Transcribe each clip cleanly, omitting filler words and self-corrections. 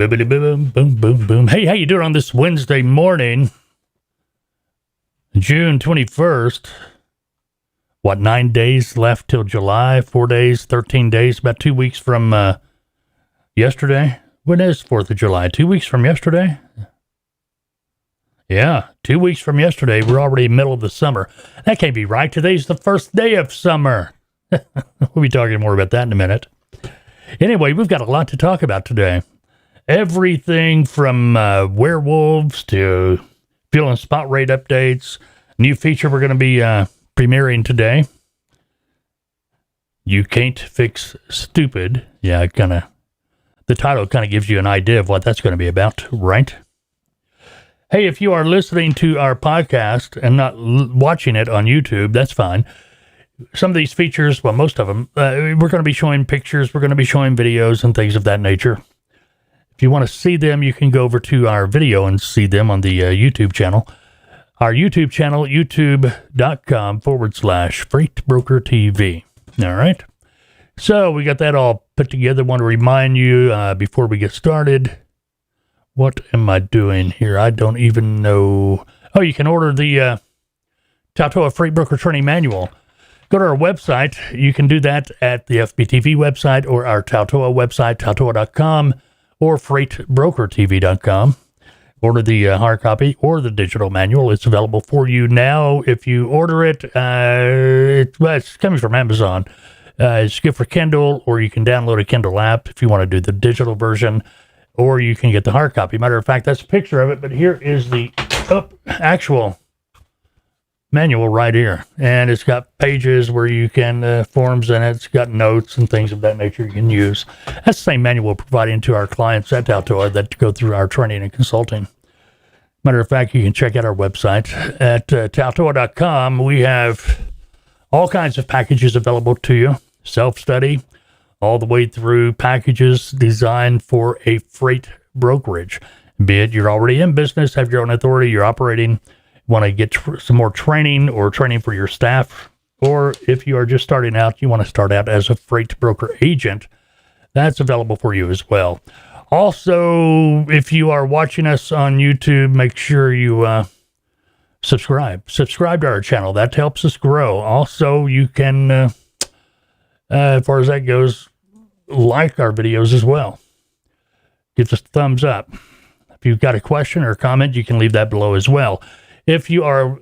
Boom, boom, boom, boom, boom. Hey, how you doing on this Wednesday morning? June 21st. What, 9 days left till July? 4 days, 13 days, about 2 weeks from yesterday. When is 4th of July? 2 weeks from yesterday? Yeah, 2 weeks from yesterday. We're already middle of the summer. That can't be right. Today's the first day of summer. We'll be talking more about that in a minute. Anyway, we've got a lot to talk about today. Everything from werewolves to fuel and spot rate updates. New feature we're going to be premiering today. You can't fix stupid. Yeah, the title kind of gives you an idea of what that's going to be about, right? Hey, if you are listening to our podcast and not watching it on YouTube, that's fine. Some of these features, well, most of them, we're going to be showing pictures, we're going to be showing videos and things of that nature. If you want to see them, you can go over to our video and see them on the YouTube channel. Our YouTube channel, youtube.com/FreightBrokerTV. All right. So we got that all put together. Want to remind you before we get started, what am I doing here? I don't even know. Oh, you can order the Tautoa Freight Broker Training Manual. Go to our website. You can do that at the FBTV website or our Tautoa website, tautoa.com or freightbrokertv.com. Order the hard copy or the digital manual. It's available for you now. If you order it, it's coming from Amazon. It's good for Kindle, or you can download a Kindle app if you want to do the digital version, or you can get the hard copy. Matter of fact, that's a picture of it, but here is the actual manual right here. And it's got pages where you can, forms in it. It's got notes and things of that nature you can use. That's the same manual we're providing to our clients at Tautoa that go through our training and consulting. Matter of fact, you can check out our website at tautoa.com. We have all kinds of packages available to you. Self-study, all the way through packages designed for a freight brokerage. Be it you're already in business, have your own authority, you're operating, want to get some more training or training for your staff, or if you are just starting out, you want to start out as a freight broker agent, that's available for you as well. Also, if you are watching us on YouTube, make sure you subscribe to our channel. That helps us grow. Also, you can, as far as that goes, like our videos as well. Gives us a thumbs up. If you've got a question or a comment, you can leave that below as well. If you are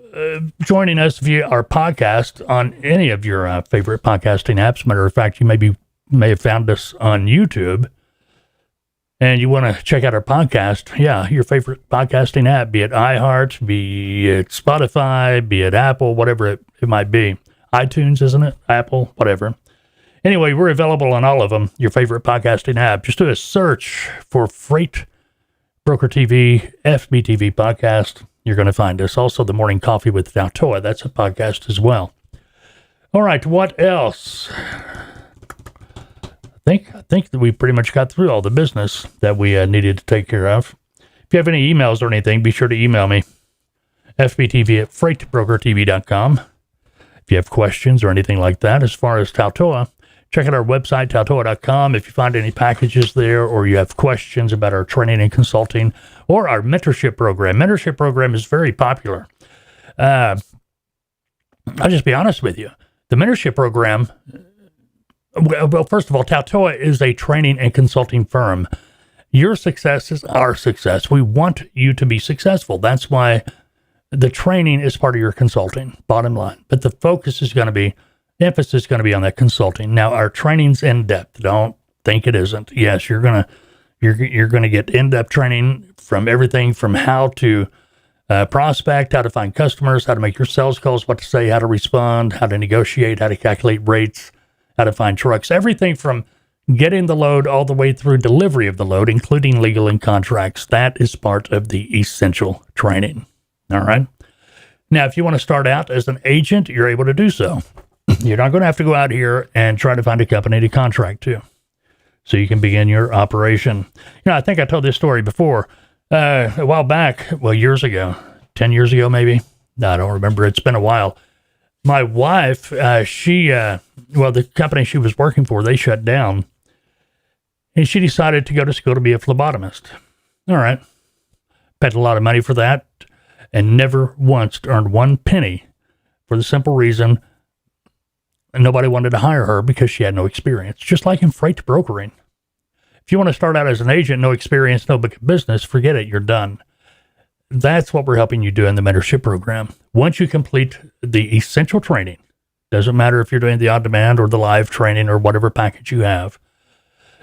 joining us via our podcast on any of your favorite podcasting apps, matter of fact, you may have found us on YouTube, and you want to check out our podcast, your favorite podcasting app, be it iHeart, be it Spotify, be it Apple, whatever it might be. iTunes, isn't it? Apple, whatever. Anyway, we're available on all of them, your favorite podcasting app. Just do a search for Freight Broker TV, FBTV Podcast. You're going to find us. Also, The Morning Coffee with Tautoa. That's a podcast as well. All right, what else? I think that we pretty much got through all the business that we needed to take care of. If you have any emails or anything, be sure to email me. FBTV@freightbrokertv.com. If you have questions or anything like that, as far as Tautoa, check out our website, tautoa.com. If you find any packages there, or you have questions about our training and consulting, or our mentorship program. Mentorship program is very popular. I'll just be honest with you. The mentorship program, well, first of all, Tautoa is a training and consulting firm. Your success is our success. We want you to be successful. That's why the training is part of your consulting, bottom line. But the emphasis is going to be on that consulting. Now, our training's in depth. Don't think it isn't. Yes, you're gonna get in-depth training from everything from how to prospect, how to find customers, how to make your sales calls, what to say, how to respond, how to negotiate, how to calculate rates, how to find trucks, everything from getting the load all the way through delivery of the load, including legal and contracts. That is part of the essential training. All right. Now, if you want to start out as an agent, you're able to do so. You're not going to have to go out here and try to find a company to contract to, so you can begin your operation. I think I told this story before. A while back, years ago, 10 years ago maybe. I don't remember. It's been a while. My wife, the company she was working for, they shut down. And she decided to go to school to be a phlebotomist. All right. Paid a lot of money for that and never once earned one penny for the simple reason nobody wanted to hire her because she had no experience, just like in freight brokering. If you want to start out as an agent, no experience, no book of business, forget it, you're done. That's what we're helping you do in the mentorship program. Once you complete the essential training, doesn't matter if you're doing the on-demand or the live training or whatever package you have,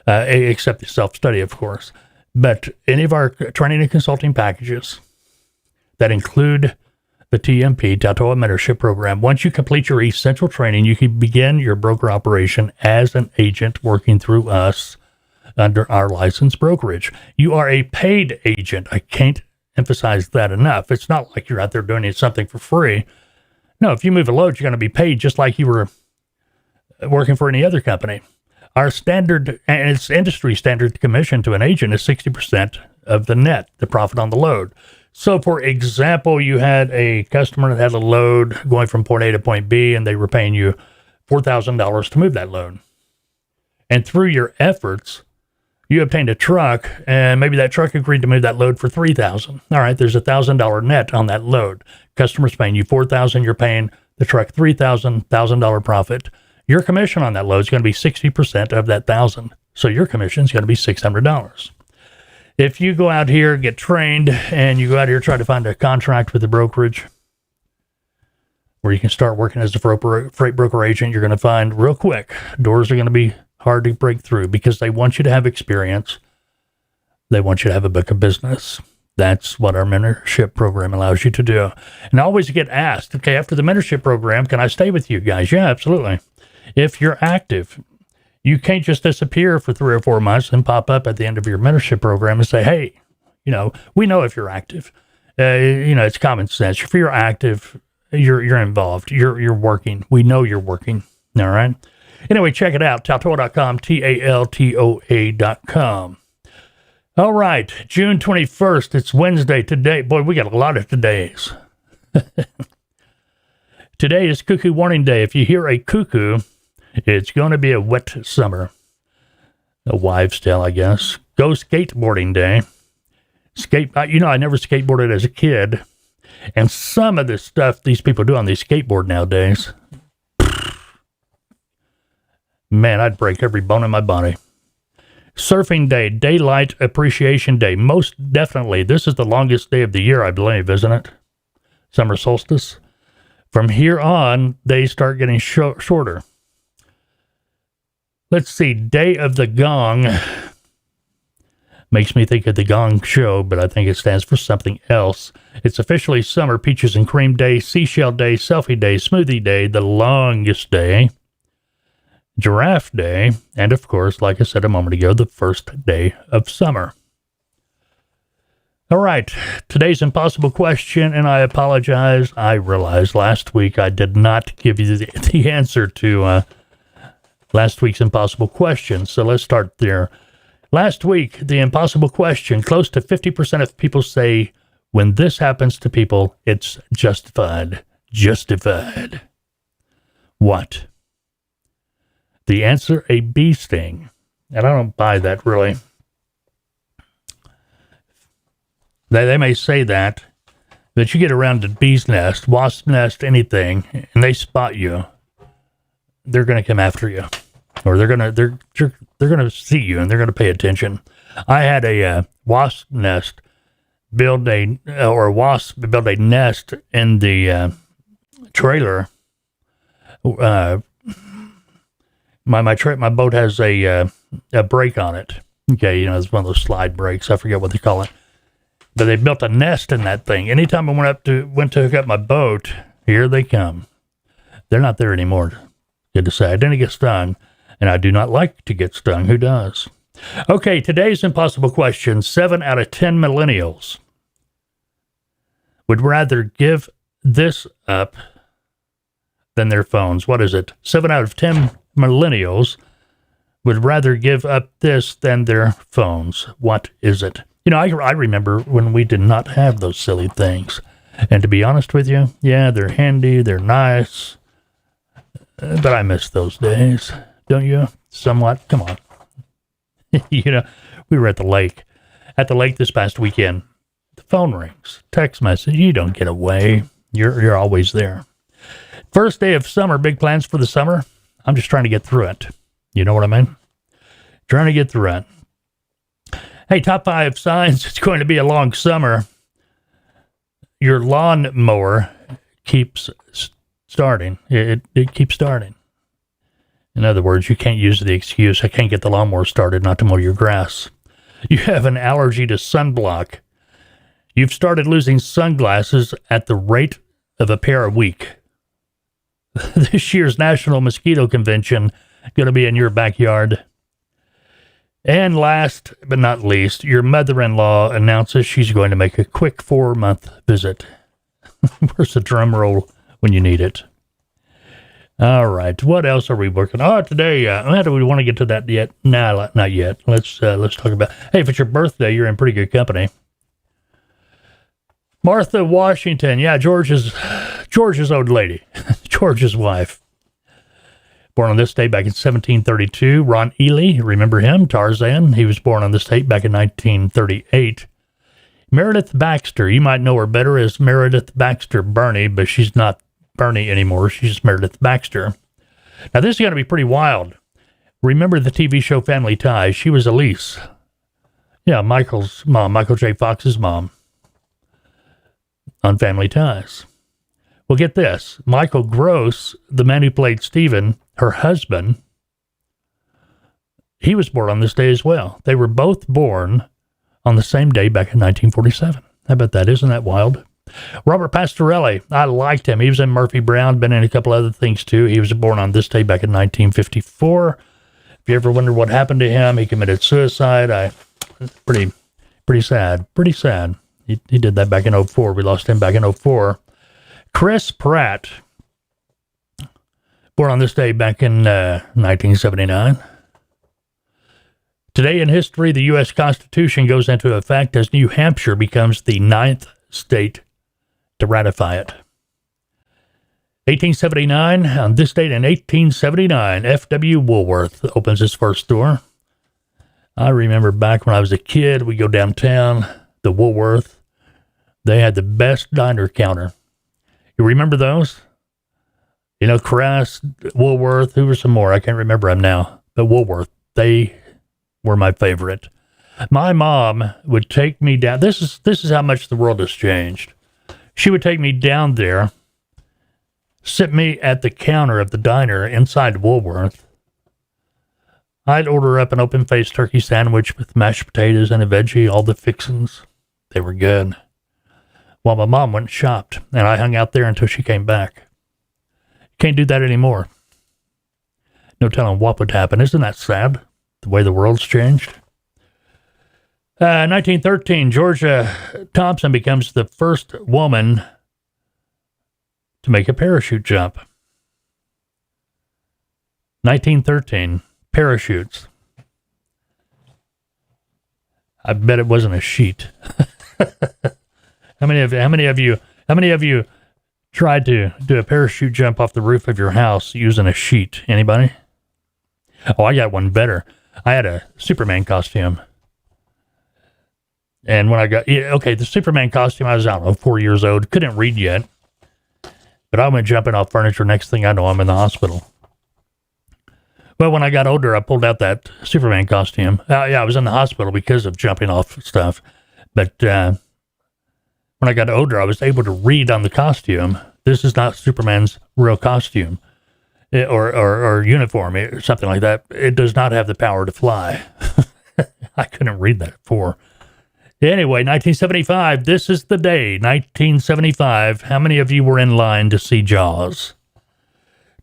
except the self-study, of course. But any of our training and consulting packages that include the TMP, Tautoa Mentorship Program, once you complete your essential training, you can begin your broker operation as an agent working through us under our licensed brokerage. You are a paid agent. I can't emphasize that enough. It's not like you're out there doing something for free. No, if you move a load, you're going to be paid just like you were working for any other company. Our standard, and it's industry standard commission to an agent, is 60% of the net, the profit on the load. So, for example, you had a customer that had a load going from point A to point B, and they were paying you $4,000 to move that load. And through your efforts, you obtained a truck, and maybe that truck agreed to move that load for $3,000. All right, there's $1,000 net on that load. Customer's paying you $4,000, you're paying the truck $3,000, $1,000 profit. Your commission on that load is going to be 60% of that $1,000. So your commission is going to be $600. If you go out here, get trained, and you go out here try to find a contract with the brokerage where you can start working as a freight broker agent, you're going to find real quick doors are going to be hard to break through because they want you to have experience. They want you to have a book of business. That's what our mentorship program allows you to do. And I always get asked, okay, after the mentorship program, can I stay with you guys? Yeah, absolutely. If you're active, you can't just disappear for 3 or 4 months and pop up at the end of your mentorship program and say, hey, we know if you're active. It's common sense. If you're active, you're involved. You're working. We know you're working. All right. Anyway, check it out. Tautoa.com, TALTOA.com. All right. June 21st. It's Wednesday today. Boy, we got a lot of todays. Today is Cuckoo Warning Day. If you hear a cuckoo, it's going to be a wet summer. A wives' tale, I guess. Go Skateboarding Day. I never skateboarded as a kid. And some of the stuff these people do on these skateboard nowadays, man, I'd break every bone in my body. Surfing Day, Daylight Appreciation Day. Most definitely, this is the longest day of the year, I believe, isn't it? Summer solstice. From here on, they start getting shorter. Let's see, Day of the Gong. Makes me think of the Gong Show, but I think it stands for something else. It's officially Summer Peaches and Cream Day, Seashell Day, Selfie Day, Smoothie Day, the longest day, Giraffe Day, and of course, like I said a moment ago, the first day of summer. All right, today's impossible question, and I apologize. I realized last week I did not give you the answer to last week's impossible question, so let's start there. Last week, the impossible question, close to 50% of people say, when this happens to people, it's justified. Justified. What? The answer, a bee sting. And I don't buy that, really. They may say that, but you get around a bee's nest, wasp nest, anything, and they spot you, they're going to come after you. Or they're going to see you, and they're going to pay attention. I had a wasp nest build a nest in the trailer. My boat has a brake on it. Okay, it's one of those slide brakes. I forget what they call it. But they built a nest in that thing. Anytime I went to hook up my boat, here they come. They're not there anymore. Good to say. I didn't get stung, and I do not like to get stung. Who does? Okay, today's impossible question. 7 out of 10 millennials would rather give this up than their phones. What is it? 7 out of 10 millennials would rather give up this than their phones. What is it? I remember when we did not have those silly things. And to be honest with you, yeah, they're handy, they're nice, but I miss those days. Don't you? Somewhat. Come on. We were at the lake. At the lake this past weekend. The phone rings. Text message. You don't get away. You're always there. First day of summer. Big plans for the summer. I'm just trying to get through it. You know what I mean? Trying to get through it. Hey, top 5 signs it's going to be a long summer. Your lawn mower keeps starting. It keeps starting. In other words, you can't use the excuse, I can't get the lawnmower started not to mow your grass. You have an allergy to sunblock. You've started losing sunglasses at the rate of a pair a week. This year's National Mosquito Convention going to be in your backyard. And last but not least, your mother-in-law announces she's going to make a quick 4-month visit. Where's the drum roll when you need it? All right, what else are we working on? Today, do we want to get to that yet? No, not yet. Let's talk about, hey, if it's your birthday, you're in pretty good company. Martha Washington, yeah, George's old lady, George's wife. Born on this date back in 1732. Ron Ely, remember him? Tarzan. He was born on this date back in 1938. Meredith Baxter, you might know her better as Meredith Baxter Burney, but she's not Bernie anymore. She's Meredith Baxter. Now, this is going to be pretty wild. Remember the TV show Family Ties? She was Elise. Yeah, Michael's mom, Michael J. Fox's mom on Family Ties. Well, get this. Michael Gross, the man who played Stephen, her husband, he was born on this day as well. They were both born on the same day back in 1947. How about that? Isn't that wild? Robert Pastorelli, I liked him. He was in Murphy Brown, been in a couple other things too. He was born on this day back in 1954. If you ever wonder what happened to him, he committed suicide. Pretty sad. Pretty sad. He did that back in 2004. We lost him back in 2004. Chris Pratt, born on this day back in 1979. Today in history, the U.S. Constitution goes into effect as New Hampshire becomes the 9th state to ratify it. 1879, on this date in 1879, F.W. Woolworth opens his first store. I remember back when I was a kid, we go downtown, the Woolworth. They had the best diner counter. You remember those? You know, Crest, Woolworth, who were some more? I can't remember them now. But Woolworth, they were my favorite. My mom would take me down. This is how much the world has changed. She would take me down there, sit me at the counter of the diner inside Woolworth. I'd order up an open-faced turkey sandwich with mashed potatoes and a veggie, all the fixings. They were good. While my mom went and shopped, and I hung out there until she came back. Can't do that anymore. No telling what would happen. Isn't that sad, the way the world's changed? 1913, Georgia Thompson becomes the first woman to make a parachute jump. 1913, parachutes. I bet it wasn't a sheet. How many of you tried to do a parachute jump off the roof of your house using a sheet? Anybody? Oh, I got one better. I had a Superman costume. And when I got, the Superman costume, I was, 4 years old, couldn't read yet. But I went jumping off furniture. Next thing I know, I'm in the hospital. Well, when I got older, I pulled out that Superman costume. I was in the hospital because of jumping off stuff. But when I got older, I was able to read on the costume, this is not Superman's real costume or uniform or something like that. It does not have the power to fly. I couldn't read that before. Anyway, 1975, this is the day, 1975. How many of you were in line to see Jaws?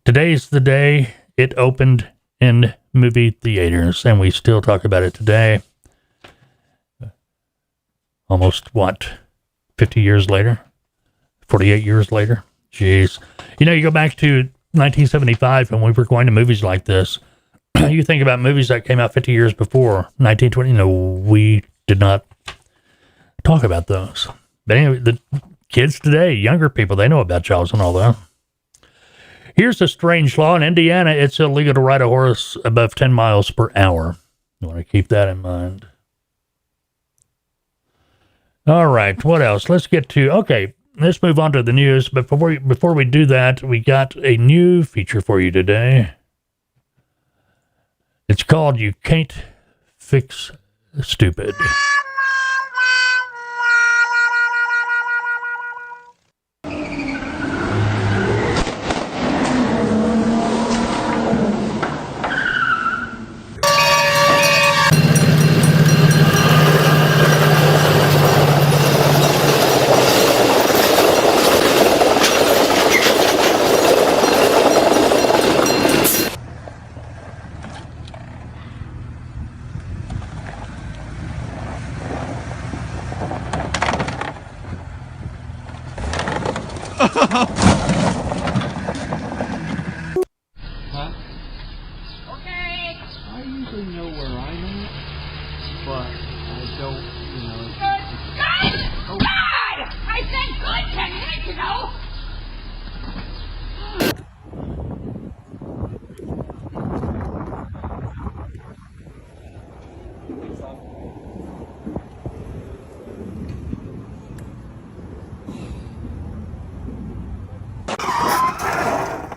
Today's the day it opened in movie theaters, and we still talk about it today. Almost, 50 years later? 48 years later? Jeez. You go back to 1975 when we were going to movies like this. You think about movies that came out 50 years before, 1920. No, we did not talk about those. But anyway, the kids today, younger people, they know about Jaws and all that. Here's a strange law. In Indiana, it's illegal to ride a horse above 10 miles per hour. You want to keep that in mind. All right, what else? Let's move on to the news. But before we do that, we got a new feature for you today. It's called You Can't Fix Stupid. Huh? Okay. I usually know where I'm at, but I don't, Good God! Oh. God! I said good 10 minutes ago!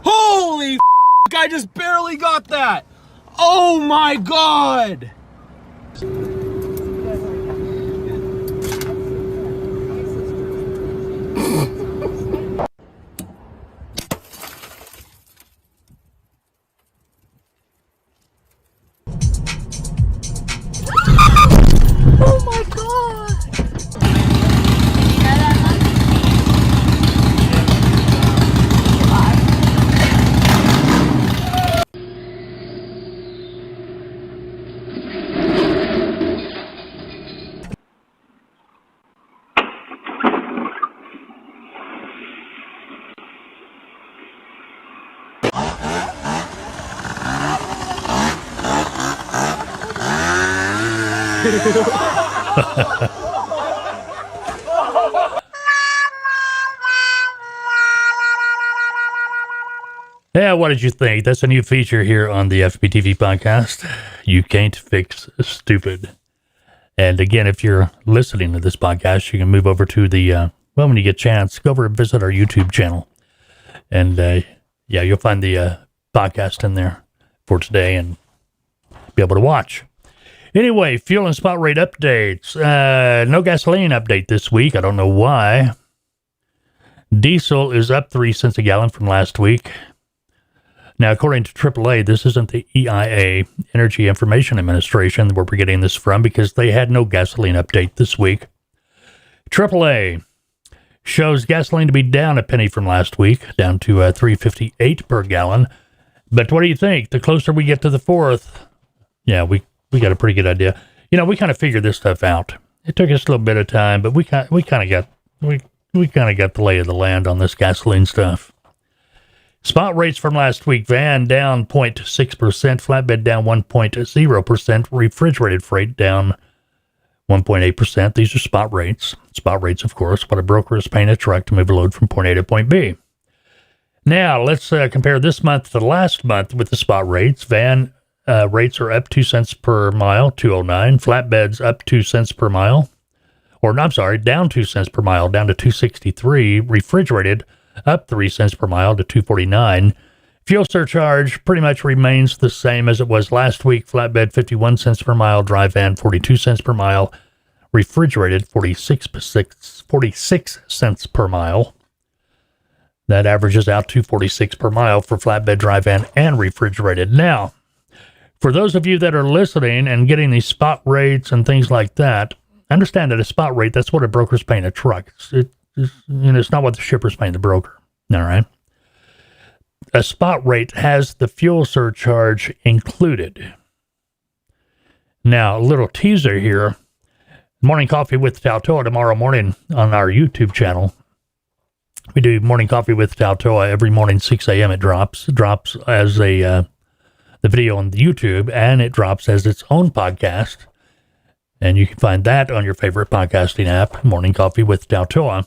Holy f***, I just barely got that! Oh my God! Oh my God! Yeah, what did you think? That's a new feature here on the FBTV podcast. You can't fix stupid. And again, if you're listening to this podcast, you can move over to the, when you get a chance, go over and visit our YouTube channel. And you'll find the podcast in there for today and be able to watch. Anyway, fuel and spot rate updates. No gasoline update this week. I don't know why. Diesel is up 3 cents a gallon from last week. Now, according to AAA, this isn't the EIA, Energy Information Administration, where we're getting this from because they had no gasoline update this week. AAA shows gasoline to be down a penny from last week, down to $3.58 per gallon. But what do you think? The closer we get to the 4th, we got a pretty good idea. We kind of figured this stuff out. It took us a little bit of time, but we kind of got the lay of the land on this gasoline stuff. Spot rates from last week: van down 0.6%, flatbed down 1.0%, refrigerated freight down 1.8%. These are spot rates. Spot rates, of course, what a broker is paying a truck to move a load from point A to point B. Now, let's compare this month to last month with the spot rates. Van rates are up 2 cents per mile, 209. Flatbeds up 2 cents per mile. Down 2 cents per mile, down to 263. Refrigerated up 3 cents per mile to 249. Fuel surcharge pretty much remains the same as it was last week. Flatbed 51 cents per mile, dry van 42 cents per mile, refrigerated 46 cents per mile. That averages out to 46 per mile for flatbed, dry van, and refrigerated. Now, for those of you that are listening and getting these spot rates and things like that, understand that a spot rate, that's what a broker's paying a truck. It's not what the shipper's paying the broker. All right. A spot rate has the fuel surcharge included. Now, a little teaser here. Morning Coffee with Tautoa tomorrow morning on our YouTube channel. We do Morning Coffee with Tautoa every morning, 6 a.m. It drops. It drops as the video on the YouTube, and it drops as its own podcast. And you can find that on your favorite podcasting app, Morning Coffee with Tautoa.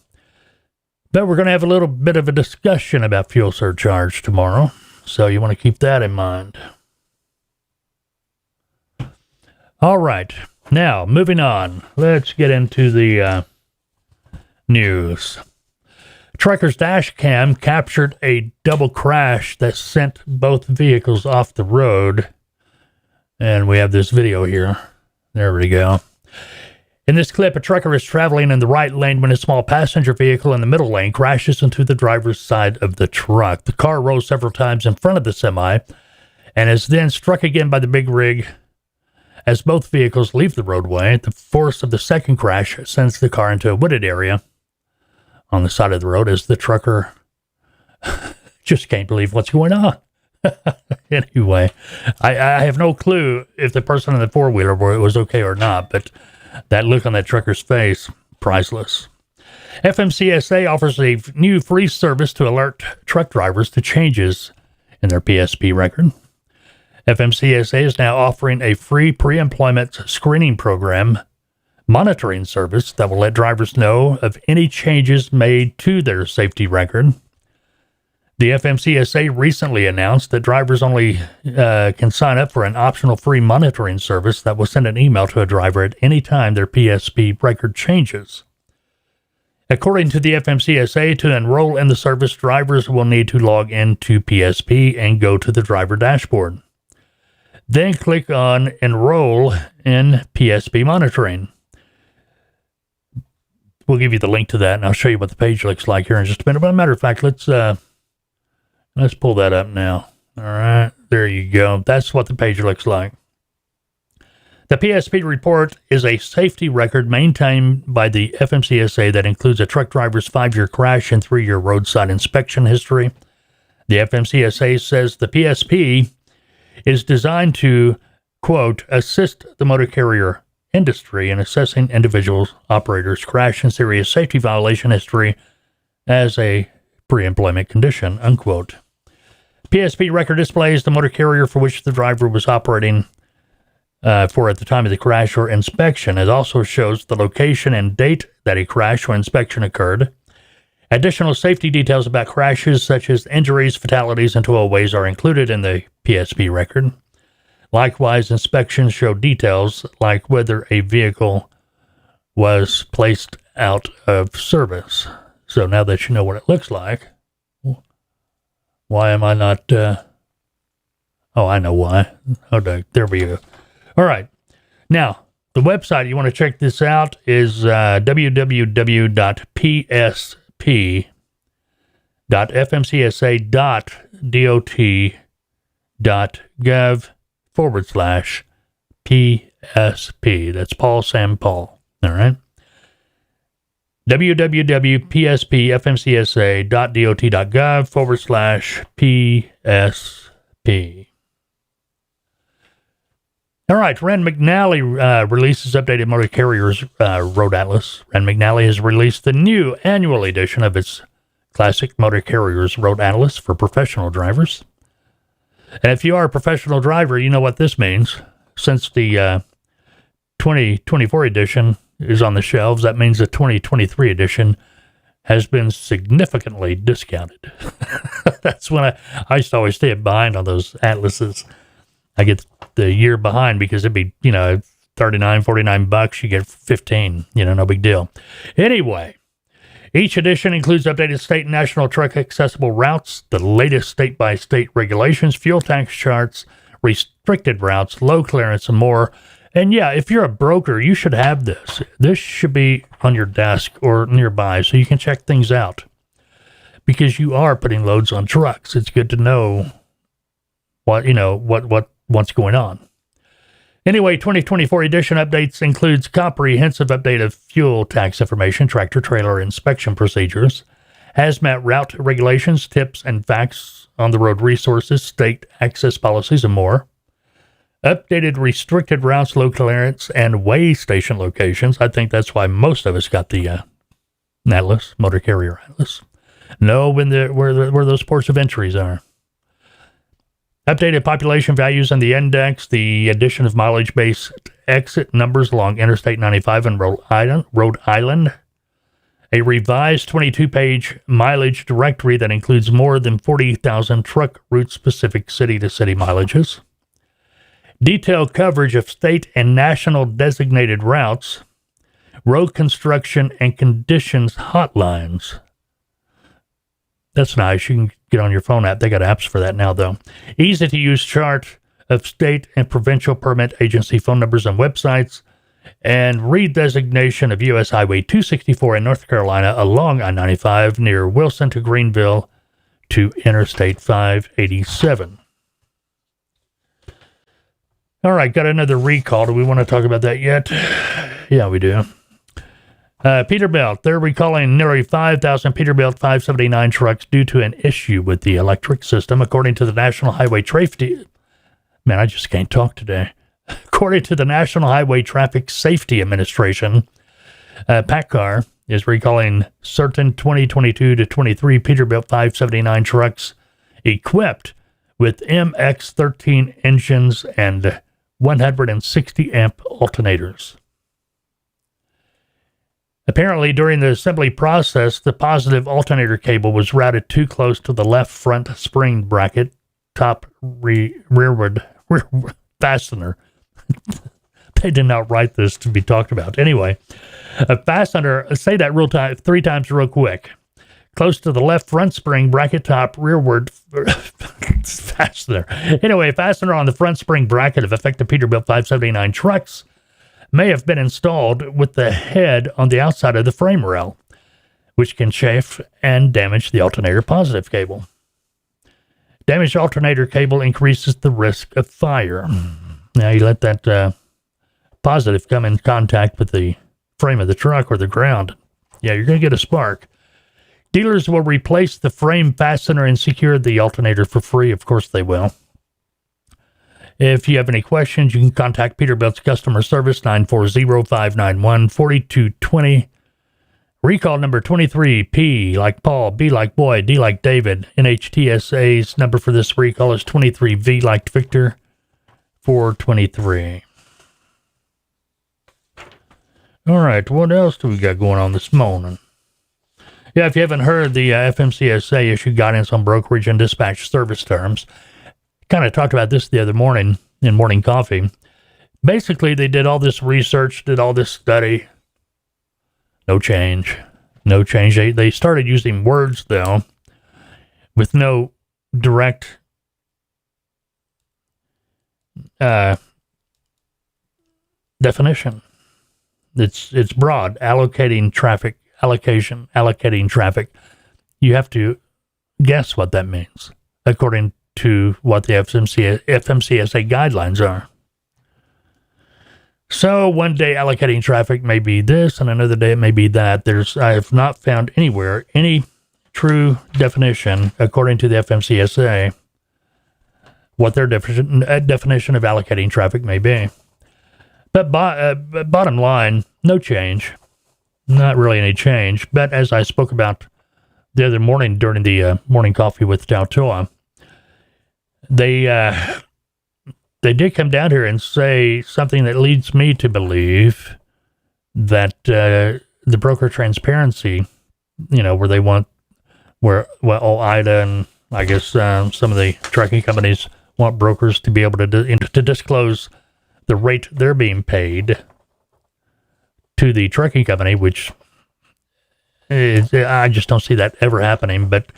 But we're going to have a little bit of a discussion about fuel surcharge tomorrow, so you want to keep that in mind. All right. Now, moving on. Let's get into the news. Trucker's dash cam captured a double crash that sent both vehicles off the road. And we have this video here. There we go. In this clip, a trucker is traveling in the right lane when a small passenger vehicle in the middle lane crashes into the driver's side of the truck. The car rolls several times in front of the semi and is then struck again by the big rig. As both vehicles leave the roadway, the force of the second crash sends the car into a wooded area on the side of the road as the trucker just can't believe what's going on. Anyway, I have no clue if the person in the four-wheeler was okay or not, but that look on that trucker's face, priceless. FMCSA offers a new free service to alert truck drivers to changes in their PSP record. FMCSA is now offering a free pre-employment screening program monitoring service that will let drivers know of any changes made to their safety record. The FMCSA recently announced that drivers only can sign up for an optional free monitoring service that will send an email to a driver at any time their PSP record changes. According to the FMCSA, to enroll in the service, drivers will need to log into PSP and go to the driver dashboard. Then click on Enroll in PSP Monitoring. We'll give you the link to that, and I'll show you what the page looks like here in just a minute. But as a matter of fact, let's pull that up now. All right, there you go. That's what the page looks like. The PSP report is a safety record maintained by the FMCSA that includes a truck driver's 5-year crash and 3-year roadside inspection history. The FMCSA says the PSP is designed to, quote, assist the motor carrier industry in assessing individuals, operators' crash and serious safety violation history as a pre-employment condition, unquote. PSP record displays the motor carrier for which the driver was operating for at the time of the crash or inspection. It also shows the location and date that a crash or inspection occurred. Additional safety details about crashes, such as injuries, fatalities, and towaways, are included in the PSP record. Likewise, inspections show details like whether a vehicle was placed out of service. So now that you know what it looks like, why am I not... I know why. Okay, there we go. All right. Now, the website you want to check this out is www.psp.fmcsa.gov/PSP. That's Paul Sam Paul. All right. www.pspfmcsa.dot.gov/PSP. All right, Rand McNally releases updated motor carriers road atlas. Rand McNally has released the new annual edition of its classic motor carriers road atlas for professional drivers. And if you are a professional driver, you know what this means. Since the 2024 edition is on the shelves, that means the 2023 edition has been significantly discounted. That's when I used to always stay behind on those atlases. I get the year behind because it'd be, $39, $49. You get 15, no big deal. Anyway, each edition includes updated state and national truck accessible routes, the latest state-by-state regulations, fuel tax charts, restricted routes, low clearance, and more. And yeah, if you're a broker, you should have this. This should be on your desk or nearby so you can check things out. Because you are putting loads on trucks. It's good to know what's going on. Anyway, 2024 edition updates includes comprehensive update of fuel tax information, tractor trailer inspection procedures, hazmat route regulations, tips and facts on the road resources, state access policies, and more. Updated restricted routes, low clearance, and weigh station locations. I think that's why most of us got the atlas, motor carrier atlas. Know where those ports of entries are. Updated population values in the index, the addition of mileage-based exit numbers along Interstate 95 and Rhode Island, a revised 22-page mileage directory that includes more than 40,000 truck route-specific city-to-city mileages, detailed coverage of state and national designated routes, road construction and conditions hotlines. That's nice. You can get on your phone app. They got apps for that now, though. Easy to use chart of state and provincial permit agency phone numbers and websites, and redesignation of U.S. Highway 264 in North Carolina along I-95 near Wilson to Greenville to Interstate 587. All right, got another recall. Do we want to talk about that yet? Yeah, we do. Peterbilt, they're recalling nearly 5,000 Peterbilt 579 trucks due to an issue with the electric system, according to the National Highway Safety. Man, I just can't talk today. According to the National Highway Traffic Safety Administration, PACCAR is recalling certain 2022 to 23 Peterbilt 579 trucks equipped with MX-13 engines and 160 amp alternators. Apparently, during the assembly process, the positive alternator cable was routed too close to the left front spring bracket, top rearward fastener. They did not write this to be talked about. Anyway, a fastener, say that three times real quick. Close to the left front spring bracket, top rearward fastener. Anyway, a fastener on the front spring bracket of affected Peterbilt 579 trucks may have been installed with the head on the outside of the frame rail, which can chafe and damage the alternator positive cable. Damaged alternator cable increases the risk of fire. Now, you let that positive come in contact with the frame of the truck or the ground, yeah, you're going to get a spark. Dealers will replace the frame fastener and secure the alternator for free. Of course they will. If you have any questions, you can contact Peterbilt's customer service, 940-591-4220. Recall number 23, P like Paul, B like boy, D like David. NHTSA's number for this recall is 23, V like Victor, 423. All right, what else do we got going on this morning? Yeah, if you haven't heard, the FMCSA issued guidance on brokerage and dispatch service terms. Kind of talked about this the other morning in Morning Coffee. Basically, they did all this research, did all this study. No change. No change. They started using words, though, with no direct definition. It's broad. Allocating traffic. Allocating traffic. You have to guess what that means, according to what the FMCSA guidelines are. So one day allocating traffic may be this, and another day it may be that. I have not found anywhere any true definition, according to the FMCSA, what their definition of allocating traffic may be. But bottom line, no change. Not really any change. But as I spoke about the other morning during the Morning Coffee with Tautoa, they did come down here and say something that leads me to believe that the broker transparency, where they want, IDA and I guess some of the trucking companies want brokers to be able to disclose the rate they're being paid to the trucking company, which I just don't see that ever happening. But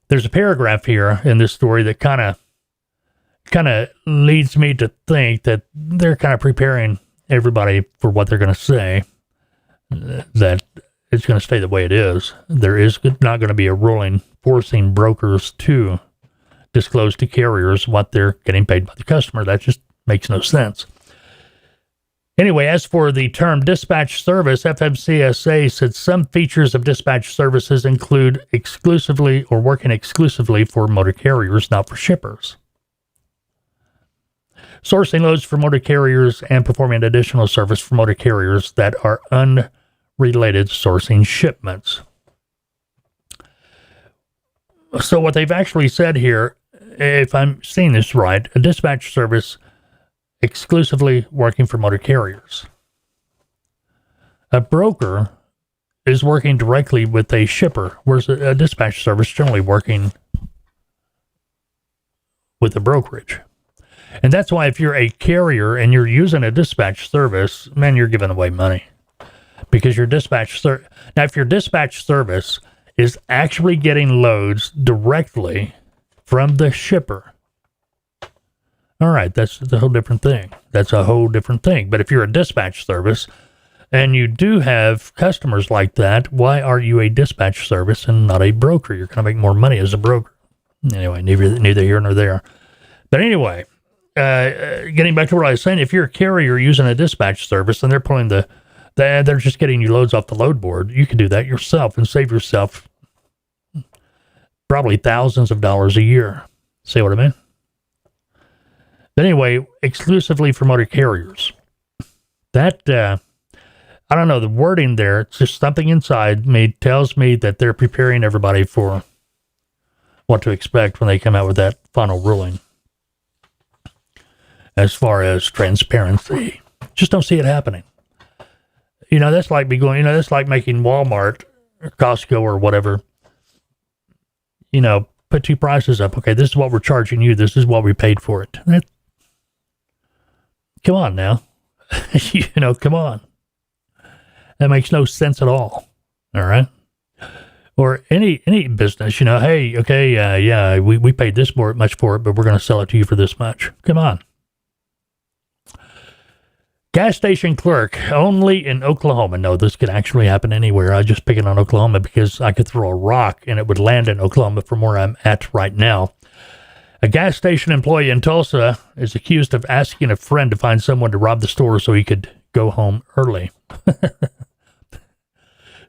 there's a paragraph here in this story that kind of leads me to think that they're kind of preparing everybody for what they're going to say, that it's going to stay the way it is. There is not going to be a ruling forcing brokers to disclose to carriers what they're getting paid by the customer. That just makes no sense. Anyway, as for the term dispatch service, FMCSA said some features of dispatch services include exclusively or working exclusively for motor carriers, not for shippers. Sourcing loads for motor carriers and performing additional service for motor carriers that are unrelated sourcing shipments. So what they've actually said here, if I'm seeing this right, a dispatch service exclusively working for motor carriers. A broker is working directly with a shipper, whereas a dispatch service generally working with a brokerage. And that's why if you're a carrier and you're using a dispatch service, man, you're giving away money. Because your now, if your dispatch service is actually getting loads directly from the shipper, all right, that's a whole different thing. That's a whole different thing. But if you're a dispatch service and you do have customers like that, why are you a dispatch service and not a broker? You're going to make more money as a broker. Anyway, neither here nor there. But anyway, getting back to what I was saying, if you're a carrier using a dispatch service and they're pulling they're just getting you loads off the load board, you can do that yourself and save yourself probably thousands of dollars a year. See what I mean? But anyway, exclusively for motor carriers. That, I don't know, the wording there, it's just something inside me tells me that they're preparing everybody for what to expect when they come out with that final ruling. As far as transparency, just don't see it happening. That's like that's like making Walmart or Costco or whatever, put two prices up. Okay, this is what we're charging you. This is what we paid for it. Come on now. Come on. That makes no sense at all. All right. Or any business, hey, okay, we paid this much for it, but we're going to sell it to you for this much. Come on. Gas station clerk only in Oklahoma. No, this could actually happen anywhere. I just pick it on Oklahoma because I could throw a rock and it would land in Oklahoma from where I'm at right now. A gas station employee in Tulsa is accused of asking a friend to find someone to rob the store so he could go home early.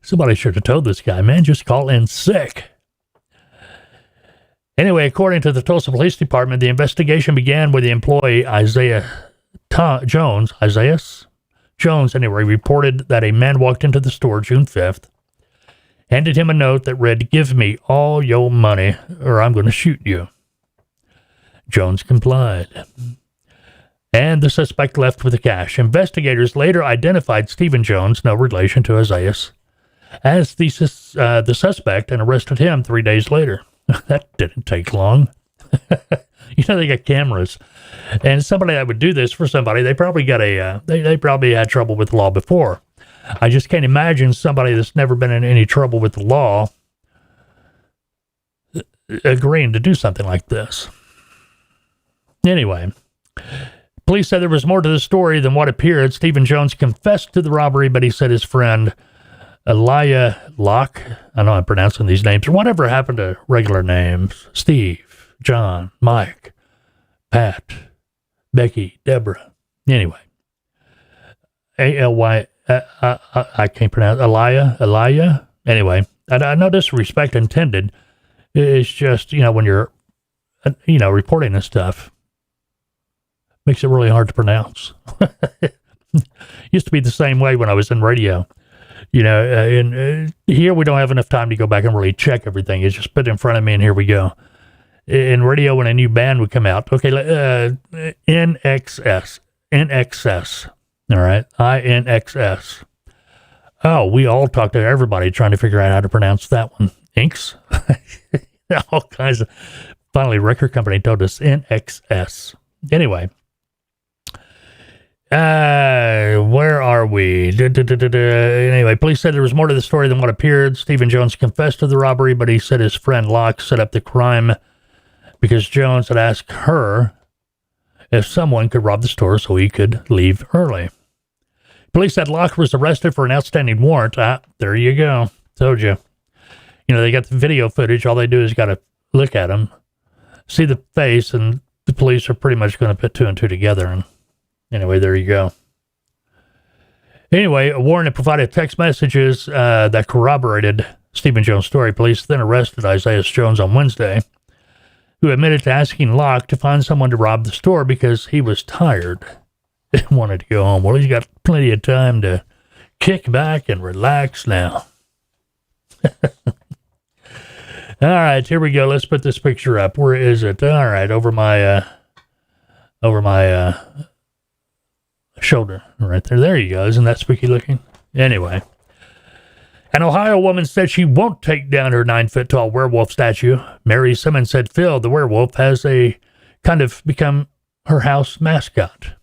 Somebody should have told this guy, man, just call in sick. Anyway, according to the Tulsa Police Department, the investigation began with the employee Isaiah Jones, reported that a man walked into the store June 5th, handed him a note that read, "Give me all your money or I'm going to shoot you." Jones complied, and the suspect left with the cash. Investigators later identified Stephen Jones, no relation to Isaiah, as the suspect and arrested him 3 days later. That didn't take long. They got cameras, and somebody that would do this for somebody, they probably got they probably had trouble with the law before. I just can't imagine somebody that's never been in any trouble with the law agreeing to do something like this. Anyway, police said there was more to the story than what appeared. Stephen Jones confessed to the robbery, but he said his friend Elijah Locke, I know I'm pronouncing these names, or whatever happened to regular names, Steve, John, Mike, Pat, Becky, Deborah. Anyway, A-L-Y, I can't pronounce, Elijah. Anyway, no disrespect intended. It's just, when you're, reporting this stuff, makes it really hard to pronounce. Used to be the same way when I was in radio. Here we don't have enough time to go back and really check everything. It's just put in front of me and here we go. In radio, when a new band would come out, okay, NXS, all right, INXS. Oh, we all talked to everybody trying to figure out how to pronounce that one. Inks? All kinds of, finally, record company told us NXS. Anyway. Where are we? Anyway, police said there was more to the story than what appeared. Stephen Jones confessed to the robbery, but he said his friend Locke set up the crime because Jones had asked her if someone could rob the store so he could leave early. Police said Locke was arrested for an outstanding warrant. There you go. Told you. They got the video footage. All they do is got to look at him, see the face, and the police are pretty much going to put two and two together. And anyway, there you go. Anyway, a warrant had provided text messages that corroborated Stephen Jones' story. Police then arrested Isaiah Jones on Wednesday, who admitted to asking Locke to find someone to rob the store because he was tired and wanted to go home. Well, he's got plenty of time to kick back and relax now. All right, here we go. Let's put this picture up. Where is it? All right, over my shoulder right there. There you go. Isn't that spooky looking? Anyway, an Ohio woman said she won't take down her 9-foot-tall werewolf statue. Mary Simmons said Phil, the werewolf, has become her house mascot.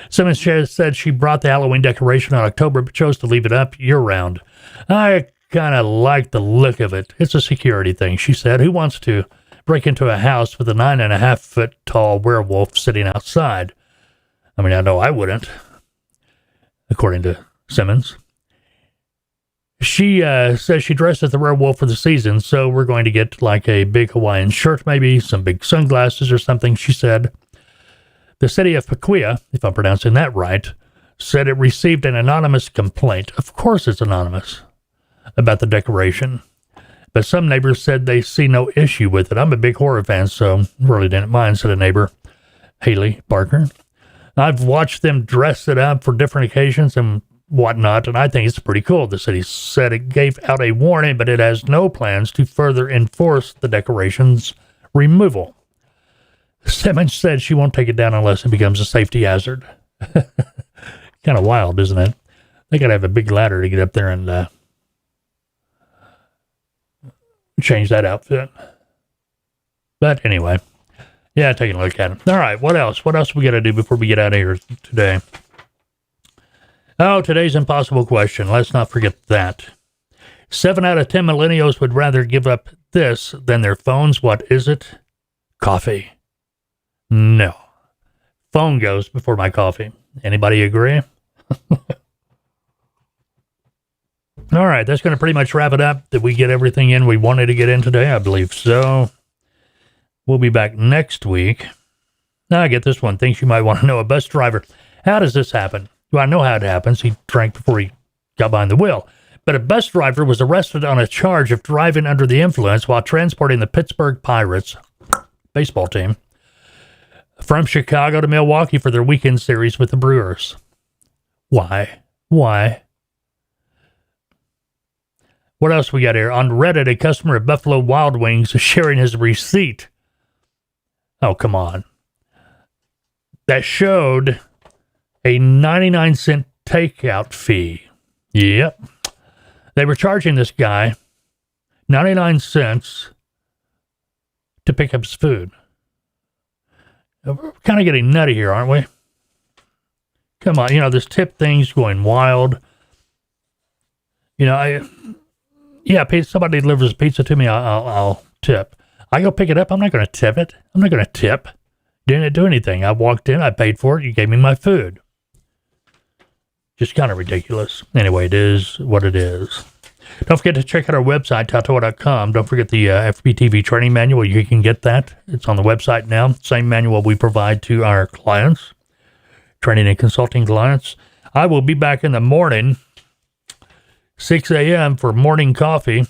Simmons said she brought the Halloween decoration in October but chose to leave it up year-round. I kind of like the look of it. It's a security thing, she said. Who wants to break into a house with a 9.5-foot tall werewolf sitting outside? I mean, I know I wouldn't, according to Simmons. She says she dressed as the werewolf for the season, so we're going to get like a big Hawaiian shirt, maybe some big sunglasses or something, she said. The city of Pacoima, if I'm pronouncing that right, said it received an anonymous complaint. Of course it's anonymous about the decoration. But some neighbors said they see no issue with it. I'm a big horror fan, so really didn't mind, said a neighbor, Haley Barker. I've watched them dress it up for different occasions and whatnot, and I think it's pretty cool. The city said it gave out a warning, but it has no plans to further enforce the decoration's removal. Simmons said she won't take it down unless it becomes a safety hazard. Kind of wild, isn't it? They got to have a big ladder to get up there and change that outfit. But anyway, yeah, taking a look at it. All right, what else? What else we got to do before we get out of here today? Oh, today's impossible question. Let's not forget that. 7 out of 10 millennials would rather give up this than their phones. What is it? Coffee. No. Phone goes before my coffee. Anybody agree? All right, that's going to pretty much wrap it up. Did we get everything in we wanted to get in today? I believe so. We'll be back next week. Now I get this one. Things you might want to know. A bus driver. How does this happen? Well, I know how it happens. He drank before he got behind the wheel. But a bus driver was arrested on a charge of driving under the influence while transporting the Pittsburgh Pirates baseball team from Chicago to Milwaukee for their weekend series with the Brewers. Why? What else we got here? On Reddit, a customer at Buffalo Wild Wings is sharing his receipt. Oh, come on. That showed a 99-cent takeout fee. Yep. They were charging this guy 99 cents to pick up his food. We're kind of getting nutty here, aren't we? Come on, this tip thing's going wild. Somebody delivers pizza to me, I'll tip. I go pick it up, I'm not going to tip it. I'm not going to tip. Didn't do anything. I walked in, I paid for it, you gave me my food. Just kind of ridiculous. Anyway, it is what it is. Don't forget to check out our website, Tautoa.com. Don't forget the FBTV training manual. You can get that. It's on the website now. Same manual we provide to our clients, training and consulting clients. I will be back in the morning, 6 a.m. for morning coffee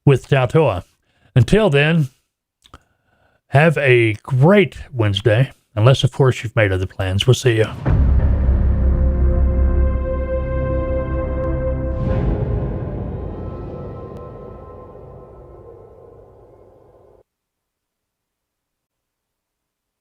with Tautoa. Until then, have a great Wednesday. Unless, of course, you've made other plans. We'll see you.